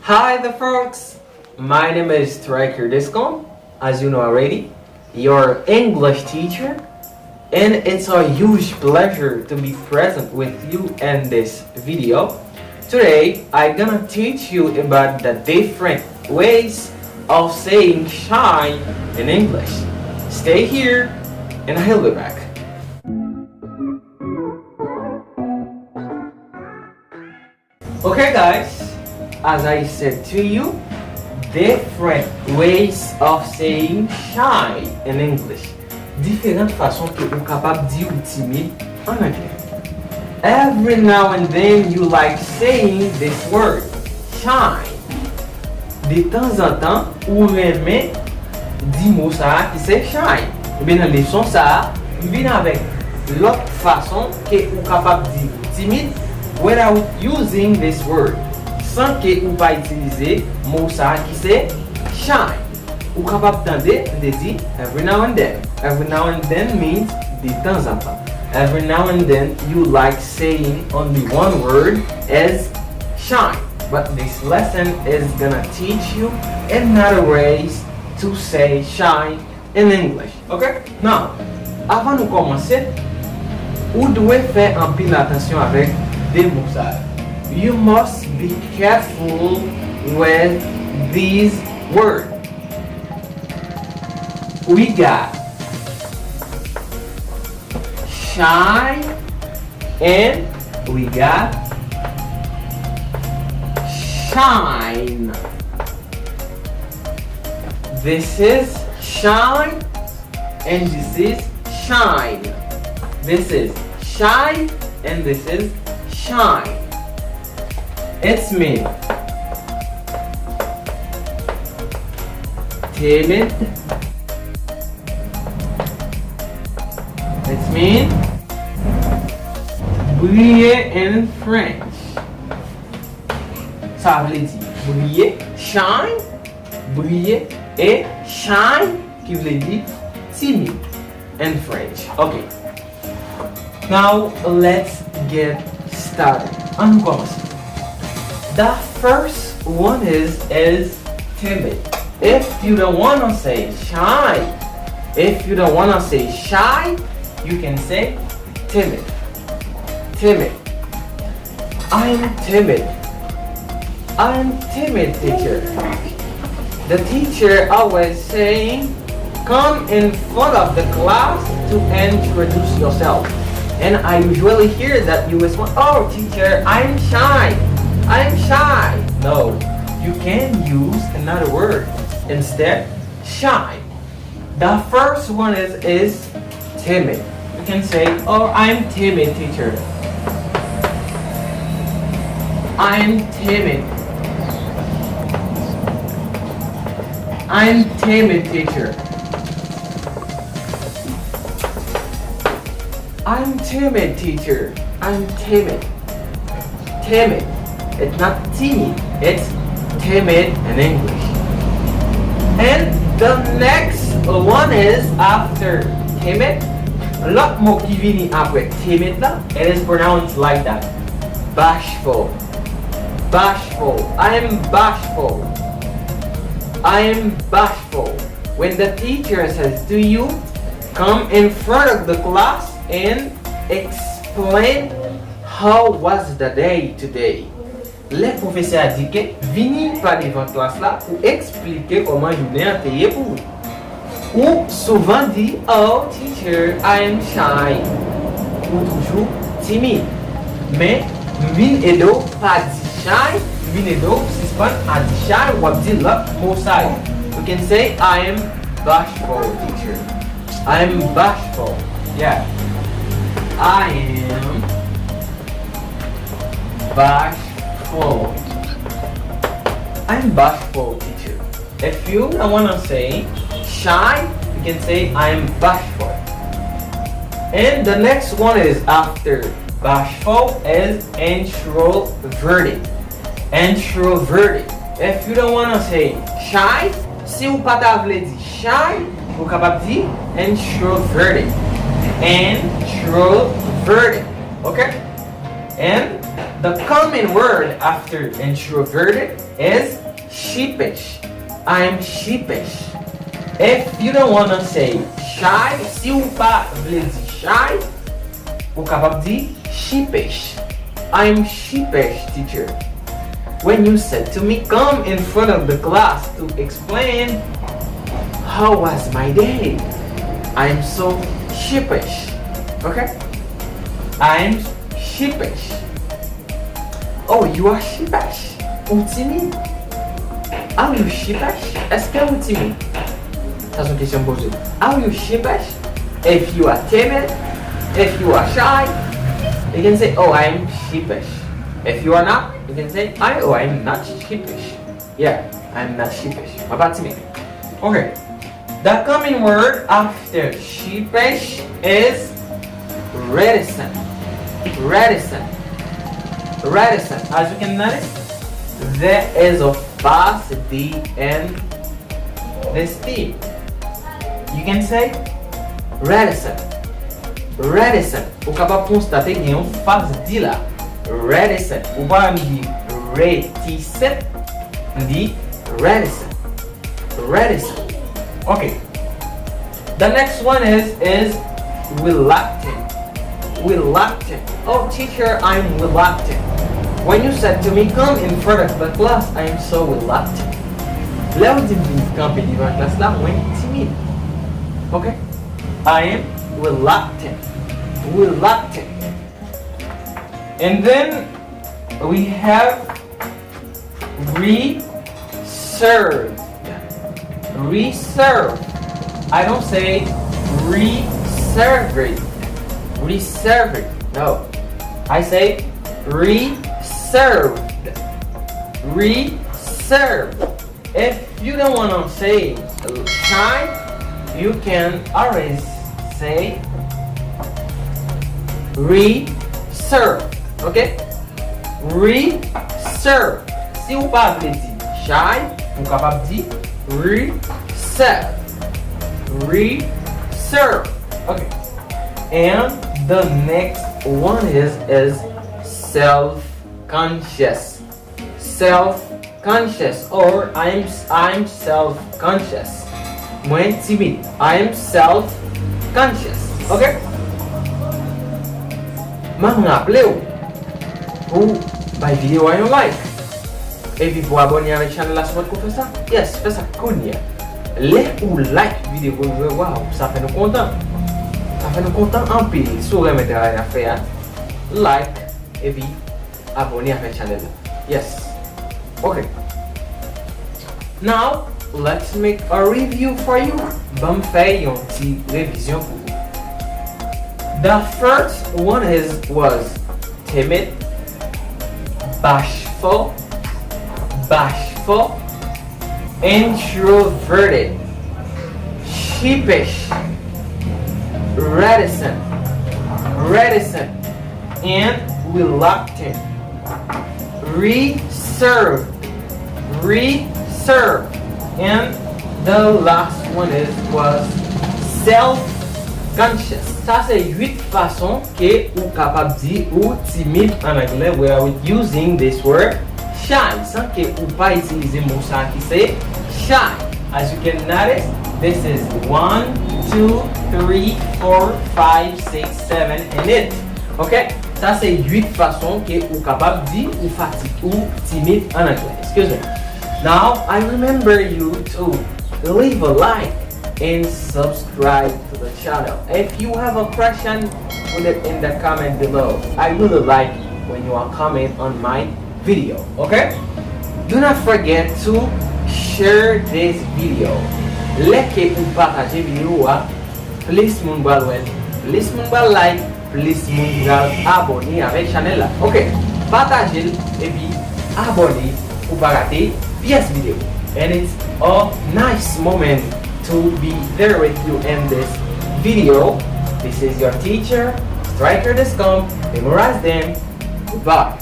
Hi there folks, my name is Striker Discom, as you know already, your English teacher, and it's a huge pleasure to be present with you in this video. Today, I'm gonna teach you about the different ways of saying shy in English. Stay here, and I'll be back. Okay guys, as I said to you, different ways of saying shy in English. Différentes façons que vous capable dire timide en anglais. Every now and then you like saying this word, shy. De temps en temps, ou remet dit mot ça qui c'est shy. Et bien dans la leçon ça, vient avec l'autre façon que vous capable dire timide without using this word. Sans que vous pas utiliser mot ça qui c'est shy. Ou capable de dire every now and then. Every now and then means de temps en temps. Every now and then you like saying only one word as shy. But this lesson is gonna teach you another ways to say shy in English. Okay? Now, avant de commencer, vous devez faire un peu attention avec des mots ça. You must be careful with these words. We got shy and we got shine. This is shine and this is shine. This is shy and this is shine. It's me. Timid. It's mean bliye in French. Ça veut dire bliye, shine, bliye et shine qui veut dire timide in French. Okay. Now let's get started. On commence. The first one is timid. If you don't wanna say shy, you can say timid. Timid. I'm timid. I'm timid, teacher. The teacher always saying, come in front of the class to introduce yourself. And I usually hear that you respond, oh teacher, I'm shy. I'm shy. No, you can use another word instead, shy. The first one is timid. You can say, oh, I'm timid, teacher. I'm timid. I'm timid, teacher. I'm timid, teacher. I'm timid. Timid. It's not timid, it's timid in English. And the next one is after timid. L'autre mot qui vient après timid là, it is pronounced like that. Bashful. Bashful. I'm bashful. I'm bashful. When the teacher says to you, come in front of the class and explain how was the day today. Le professeur a dit que vini par devant classe là pour expliquer comment journée a été pour vous. Ou souvent dit, oh teacher, I am shy. Ou toujours timide. Mais vin edo pas dit shy, vin edo sispann a dit shy ou a dit l'autre mot shy. We can say I am bashful, teacher. I am bashful. Yeah. I am bashful. I'm bashful, teacher. If you don't want to say shy, you can say I'm bashful. And the next one is after bashful is introverted. Introverted. If you don't want to say shy, si vous pas voulez dire shy, vous capable dire introverted. Introverted. Okay? And The common word after introverted is sheepish. I'm sheepish. If you don't want to say shy, si ou pa vle di shy, ou kapab di sheepish. I'm sheepish, teacher. When you said to me, come in front of the class to explain how was my day, I'm so sheepish. Okay? I'm sheepish. Oh, you are sheepish. Ou timide? Are you sheepish? Est-ce que ou timide? Ça c'est une question posée. Are you sheepish? If you are timid, if you are shy, you can say, oh, I'm sheepish. If you are not, you can say, I'm not sheepish. Yeah, I'm not sheepish. About timid. Okay. The common word after sheepish is reticent. Reticent. Reticent. As you can notice, there is a fast D in this T. You can say reticent. Reticent. Ou kapab konstate gen yon fast D la. Reticent. Ou pa mi di reticent, mi di reticent. Reticent. Okay. The next one is reluctant. Reluctant. Oh, teacher, I'm reluctant. When you said to me, come in front of the class, I am so reluctant. Là où dit camper devant la classe là, moi timide. Okay? I am reluctant. Reluctant. And then we have reserved. Reserved. I don't say reserved. Reserved. No. I say reserved. Reserved. If you don't want to say shy, you can always say reserved. Okay? Reserved. Si ou pa vle di shy, ou kapab di reserved. Reserved. Okay. And the next one is self-conscious. Self-conscious, or I'm self-conscious. Mwen timide. I am self-conscious. Okay? Ma rappele ou by video I don't like. Et puis pour abonner à la chaîne la semaine qu'on fait ça? Yes, fais ça kounye. Les ou like vidéo que vous voir, ça fait nous content. Ça fait nous content en pile. Si vous remettez à faire, like et puis abonner à la chaîne. Yes. Okay. Now let's make a review for you. Bon faire une petite révision pour vous. The first one was timid, bashful, introverted, sheepish, reticent, and reluctant. Reserved. And the last one was self-conscious. Ça c'est 8 façons que ou capable dire ou timide en anglais without using this word shy. Sans que ou pas utiliser mot ça qui c'est shy. As you can notice, this is 1, 2, 3, 4, 5, 6, 7 and 8. Okay? Ça c'est 8 façons que ou capable dire ou fatigue ou timide en anglais. Excuse me. Now I remember you to leave a like and subscribe to the channel. If you have a question, put it in the comment below. I really like when you are comment on my video. Okay? Do not forget to share this video. Like ou partager vidéo a, please moun bal well, please moun bal like, please moun bal abonner avec channel là. Ok, partagez et puis abonnez pour pas rater pièce vidéo. And it's a nice moment to be there with you in this video. This is your teacher, Striker.com. Memorize them. Goodbye.